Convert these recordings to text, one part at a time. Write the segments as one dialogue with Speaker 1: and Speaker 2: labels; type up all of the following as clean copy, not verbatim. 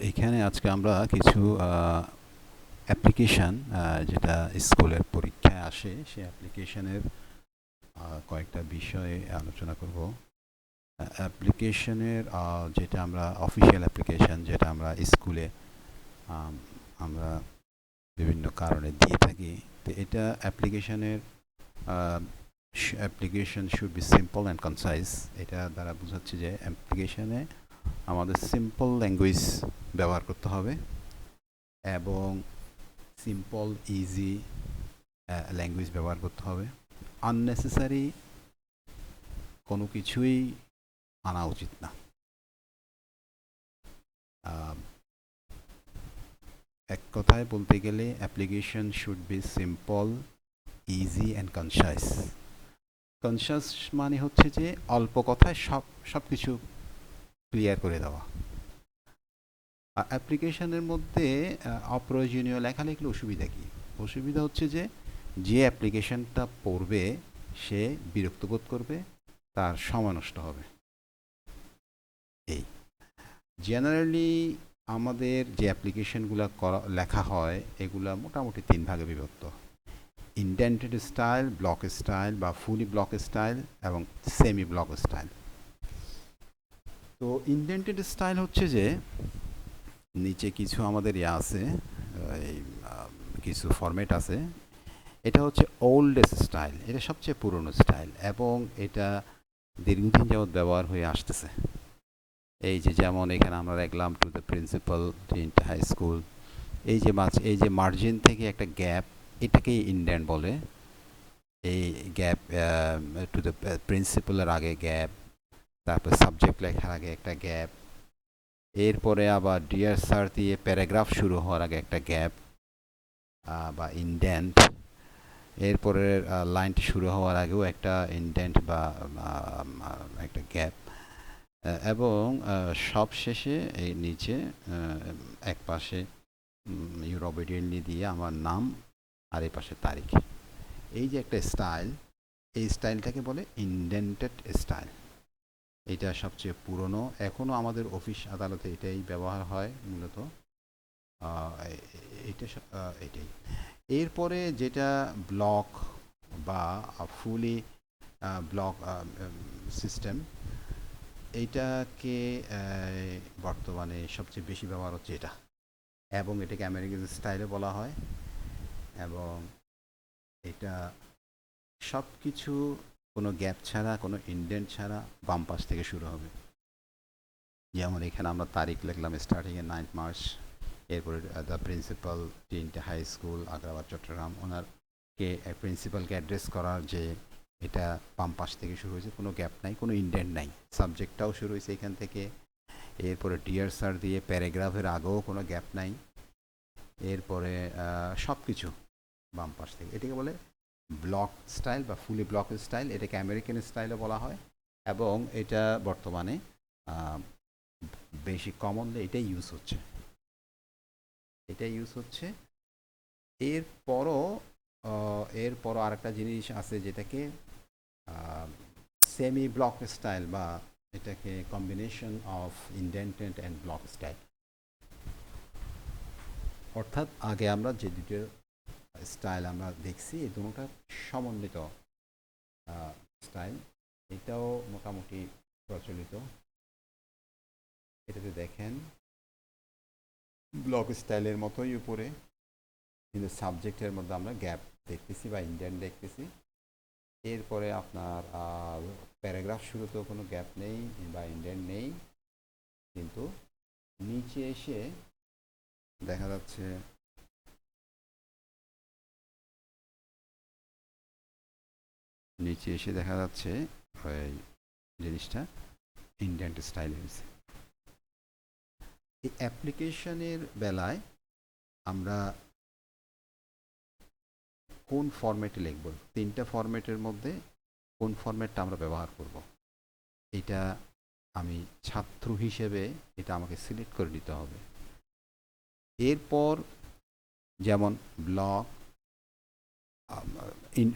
Speaker 1: এখানে আজকে আমরা কিছু অ্যাপ্লিকেশান যেটা স্কুলের পরীক্ষায় আসে সেই অ্যাপ্লিকেশনের কয়েকটা বিষয়ে আলোচনা করব। অ্যাপ্লিকেশনের যেটা আমরা অফিসিয়াল অ্যাপ্লিকেশান যেটা আমরা স্কুলে আম, আমরা বিভিন্ন কারণে দিয়ে থাকি, তো এটা অ্যাপ্লিকেশনের application should be simple and concise. এটা দ্বারা বোঝাচ্ছে যে অ্যাপ্লিকেশনে আমাদের সিম্পল ল্যাঙ্গুয়েজ ব্যবহার করতে হবে এবং সিম্পল ইজি ল্যাঙ্গুয়েজ ব্যবহার করতে হবে। আননেসেসারি কোনো কিছুই আনা উচিত না। এক কথায় বলতে গেলে application should be simple, easy and concise. Conscious মানে হচ্ছে যে অল্প কথায় সব কিছু ক্লিয়ার করে দেওয়া। অ্যাপ্লিকেশনের মধ্যে অপ্রয়োজনীয় লেখা লিখলে অসুবিধা কী? অসুবিধা হচ্ছে যে অ্যাপ্লিকেশনটা পড়বে সে বিরক্ত বোধ করবে, তার সময় নষ্ট হবে। এই জেনারেলি আমাদের যে অ্যাপ্লিকেশনগুলো লেখা হয় এগুলা মোটামুটি 3 ভাগে বিভক্ত: ইনডেন্টেড স্টাইল, ব্লক স্টাইল বা ফুলি ব্লক স্টাইল এবং সেমি ব্লক স্টাইল। তো ইনডেন্টেড স্টাইল হচ্ছে যে নিচে কিছু আমাদের আছে, এই কিছু ফরম্যাট আছে। এটা হচ্ছে ওল্ডেস্ট স্টাইল, এটা সবচেয়ে পুরনো স্টাইল এবং এটা দীর্ঘদিন যাবৎ ব্যবহার হয়ে আসতেছে। এই যে যেমন এখানে আমরা দেখলাম টু দ্য প্রিন্সিপাল তিনটা হাই স্কুল, এই যে মার্জিন থেকে একটা গ্যাপ, এটাকেই ইন্ডেন্ট বলে। এই গ্যাপ টু দ্য প্রিন্সিপালের আগে গ্যাপ, তারপর সাবজেক্ট লেখার আগে একটা গ্যাপ, এরপরে আবার ডিয়ার স্যার দিয়ে প্যারাগ্রাফ শুরু হওয়ার আগে একটা গ্যাপ বা ইন্ডেন্ট, এরপরে লাইনটি শুরু হওয়ার আগেও একটা ইন্ডেন্ট বা একটা গ্যাপ, এবং সব শেষে এই নিচে এক পাশে ইউর অবিডিয়েন্টলি দিয়ে আমার নাম আর এই পাশে তারিখ। এই যে একটা স্টাইল, এই স্টাইলটাকে বলে ইনডেন্টেড স্টাইল। এটা সবচেয়ে পুরনো, এখনও আমাদের অফিস আদালতে এটাই ব্যবহার হয় মূলত। এটা এটাই। এরপরে যেটা ব্লক বা ফুলি ব্লক সিস্টেম, এইটাকে বর্তমানে সবচেয়ে বেশি ব্যবহার হচ্ছে এটা, এবং এটাকে আমেরিকান স্টাইলে বলা হয়। এবং এটা সব কিছু কোনো গ্যাপ ছাড়া, কোনো ইন্ডেন্ট ছাড়া বাম পাশ থেকে শুরু হবে। যেমন এখানে আমরা তারিখ লিখলাম স্টার্টিংয়ে 9 মার্চ, এরপরে দ্য প্রিন্সিপাল তিনটে হাই স্কুল আগ্রাবাদ চট্টগ্রাম, ওনারকে প্রিন্সিপালকে অ্যাড্রেস করার যে এটা বাম পাশ থেকে শুরু হয়েছে, কোনো গ্যাপ নাই, কোনো ইন্ডেন্ট নাই। সাবজেক্টটাও শুরু হয়েছে এখান থেকে, এরপরে ডিয়ার স্যার দিয়ে প্যারাগ্রাফের আগেও কোনো গ্যাপ নাই, এরপরে সব কিছু বাম পাশ থেকে। এটাকে বলে ব্লক স্টাইল বা ফুলি ব্লক স্টাইল। এটাকে আমেরিকান স্টাইলও বলা হয় এবং এটা বর্তমানে বেশি কমনলি এটাই ইউজ হচ্ছে, এটাই ইউজ হচ্ছে। এরপরও আরেকটা জিনিস আছে যেটাকে সেমি ব্লক স্টাইল, বা এটাকে combination of indented and block style. অর্থাৎ আগে আমরা যে দুটো স্টাইল আমরা দেখছি এই দুটোটা সমন্বিত স্টাইল। এটাও মোটামুটি প্রচলিত। এটাতে দেখেন ব্লক স্টাইলের মতোই উপরে, কিন্তু সাবজেক্টের মধ্যে আমরা গ্যাপ দেখতেছি বা ইন্ডেন্ট দেখতেছি। এরপরে আপনার প্যারাগ্রাফ শুরুতেও কোনো গ্যাপ নেই বা ইন্ডেন্ট নেই, কিন্তু নিচে এসে দেখা যাচ্ছে ওই জিনিসটা ইন্ডেন্ট স্টাইল হয়েছে। এই অ্যাপ্লিকেশনের বেলায় আমরা কোন ফরম্যাটে লিখব, তিনটা ফরম্যাটের মধ্যে কোন ফরম্যাটটা আমরা ব্যবহার করব, এটা আমি ছাত্র হিসেবে এটা আমাকে সিলেক্ট করে নিতে হবে। এরপর যেমন ব্লক,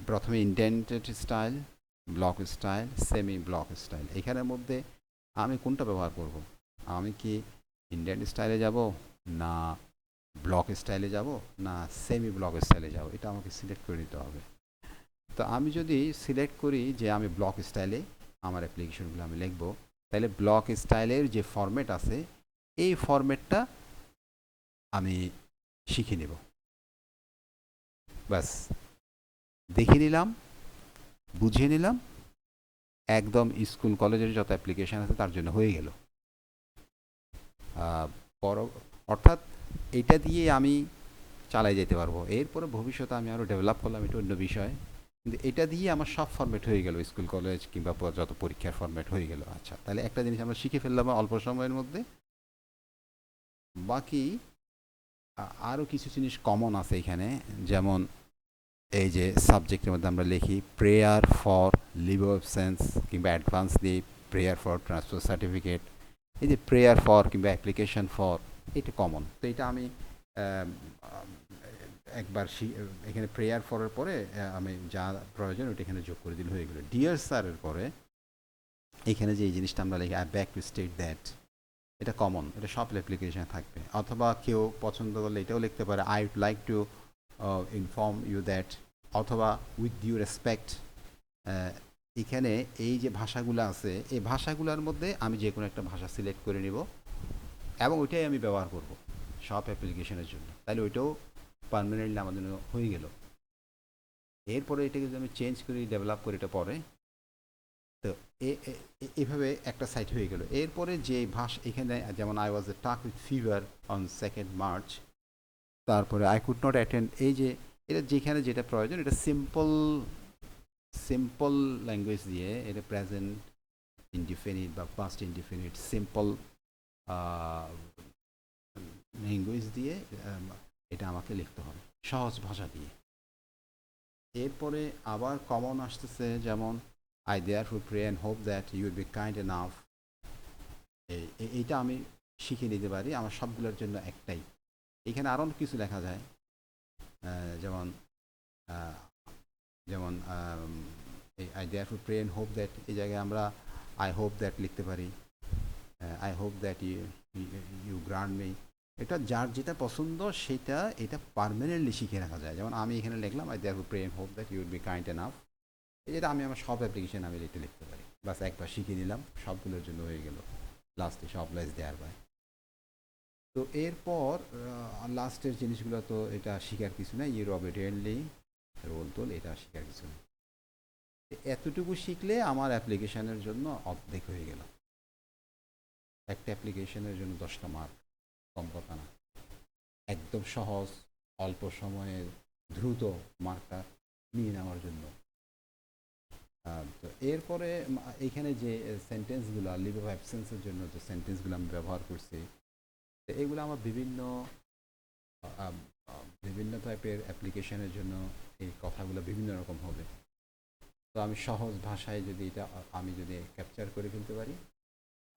Speaker 1: প্রথমে indented style, block style, semi block style. এখানের মধ্যে আমি কোনটা ব্যবহার করব? আমি কি ইন্ডিয়ান স্টাইলে যাব, না ব্লক স্টাইলে যাব, না সেমি ব্লক স্টাইলে যাব, এটা আমাকে সিলেক্ট করে নিতে হবে। তো আমি যদি সিলেক্ট করি যে আমি ব্লক স্টাইলে আমার অ্যাপ্লিকেশনগুলো আমি লিখব, তাহলে ব্লক স্টাইলের যে ফরম্যাট আছে এই ফরম্যাটটা আমি শিখে নেব। ব্যাস, দেখে নিলাম, বুঝে নিলাম, একদম স্কুল কলেজের যত অ্যাপ্লিকেশান আছে তার জন্য হয়ে গেল। পর অর্থাৎ এটা দিয়ে আমি চালাই যেতে পারবো। এরপরে ভবিষ্যতে আমি আরও ডেভেলপ করলাম, এটা অন্য বিষয়, কিন্তু এটা দিয়ে আমার সব ফরম্যাট হয়ে গেল, স্কুল কলেজ কিংবা যত পরীক্ষার ফরম্যাট হয়ে গেল। আচ্ছা, তাহলে একটা জিনিস আমরা শিখে ফেললাম অল্প সময়ের মধ্যে। বাকি আরও কিছু জিনিস কমন আছে এখানে, যেমন এই যে সাবজেক্টের মধ্যে আমরা লিখি prayer for leave of absence কিংবা অ্যাডভান্স দিয়ে প্রেয়ার ফর ট্রান্সফার সার্টিফিকেট, এই যে প্রেয়ার ফর কিংবা অ্যাপ্লিকেশন ফর, এটা কমন। তো এটা আমি একবার এখানে প্রেয়ার ফরের পরে আমি যা প্রয়োজন ওটা এখানে যোগ করে দিলে হয়ে গেল। ডিয়ার স্যারের পরে এখানে যে এই জিনিসটা আমরা লিখি I back to state that, এটা কমন, এটা সব অ্যাপ্লিকেশনে থাকবে। অথবা কেউ পছন্দ করলে এটাও লিখতে পারে I would like to inform you that, অথবা উইথ ডিউ রেসপেক্ট। এখানে এই যে ভাষাগুলো আছে এই ভাষাগুলোর মধ্যে আমি যে কোনো একটা ভাষা সিলেক্ট করে নিব এবং ওইটাই আমি ব্যবহার করব সব অ্যাপ্লিকেশনের জন্য। তাহলে ওইটাও পারমানেন্টলি আমাদের হয়ে গেল। এরপরে এটাকে যদি আমি চেঞ্জ করি, ডেভেলপ করি এটা পরে, তো এভাবে একটা সাইট হয়ে গেল। এরপরে যে ভাষা এখানে যেমন আই ওয়াজ এ টাক with fever on 2nd March, তারপরে আই কুড নট অ্যাটেন্ড, এই যে এটা যেখানে যেটা প্রয়োজন এটা সিম্পল ল্যাঙ্গুয়েজ দিয়ে, এটা প্রেজেন্ট ইনডিফিনিট বা পাস্ট ইনডিফিনিট সিম্পল ল্যাঙ্গুয়েজ দিয়ে এটা আমাকে লিখতে হবে সহজ ভাষা দিয়ে। এরপরে আবার কমন আসতেছে, যেমন I therefore pray and hope that you will be kind enough, এইটা আমি শিখে নিতে পারি, আমার সবগুলোর জন্য একটাই। এখানে আরও কিছু লেখা যায়, যেমন যেমন I therefore pray and hope that, এই জায়গায় আমরা আই হোপ দ্যাট লিখতে পারি, I hope that you grant me. এটা যার যেটা পছন্দ সেটা এটা পারমানেন্টলি শিখে রাখা যায়। যেমন আমি এখানে লিখলাম I therefore pray and hope that you will be kind enough, এটা আমি আমার সব অ্যাপ্লিকেশন আমি এটা লিখতে পারি। বাস একবার শিখে নিলাম, সবগুলোর জন্য হয়ে গেল, লাস্টে সব লাইস দেয়ার বাই। তো এরপর লাস্টের জিনিসগুলো তো এটা শেখার কিছু না, ইউর অবিডিয়েন্টলি রোল তোল, এটা শেখার কিছু না। এতটুকু শিখলে আমার অ্যাপ্লিকেশনের জন্য অর্ধেক হয়ে গেল। একটা অ্যাপ্লিকেশনের জন্য 10টা মার্ক কম কথা না, একদম সহজ অল্প সময়ে দ্রুত মার্কটা নিয়ে নেওয়ার জন্য। তো এরপরে এখানে যে সেন্টেন্সগুলো লিভ অফ অ্যাবসেন্সের জন্য যে সেন্টেন্সগুলো আমি ব্যবহার করছি, তো এগুলো আমার বিভিন্ন টাইপের অ্যাপ্লিকেশনের জন্য এই কথাগুলো বিভিন্ন রকম হবে। তো আমি সহজ ভাষায় যদি এটা আমি যদি ক্যাপচার করে ফেলতে পারি,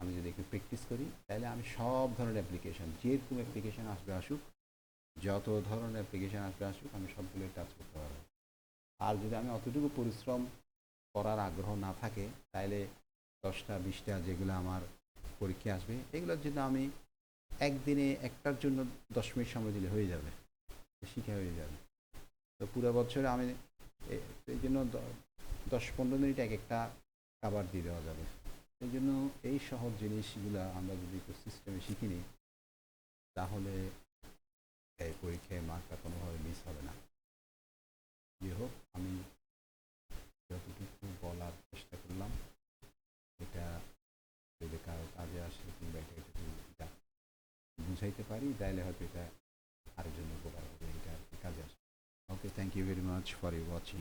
Speaker 1: আমি যদি একটু প্র্যাকটিস করি, তাহলে আমি সব ধরনের অ্যাপ্লিকেশন, যেরকম অ্যাপ্লিকেশন আসবে আসুক, যত ধরনের অ্যাপ্লিকেশন আসবে আসুক, আমি সবগুলোই টাচ করতে পারবো। আর যদি আমি অতটুকু পরিশ্রম করার আগ্রহ না থাকে, তাহলে 10টা 20টা যেগুলো আমার পরীক্ষা আসবে এগুলোর জন্য আমি একদিনে একটার জন্য 10 মিনিট সময় দিলে হয়ে যাবে, শিখা হয়ে যাবে। তো পুরো বছরে আমি এই জন্য 10-15 মিনিট এক একটা খাবার দিয়ে দেওয়া যাবে। এই জন্য এই সহজ জিনিসগুলো আমরা যদি একটু সিস্টেমে শিখে নিই, তাহলে এই পরীক্ষায় মার্কটা কোনোভাবে মিস হবে না। যাই হোক, আমি যতটুকু বলার চেষ্টা করলাম, এটা যদি কারো কাজে আসে কিংবা এটা বুঝাইতে পারি, তাহলে হয়তো এটা আরেকজনের উপকার হবে, এটা কাজে আসে। Okay, thank you very much for you watching.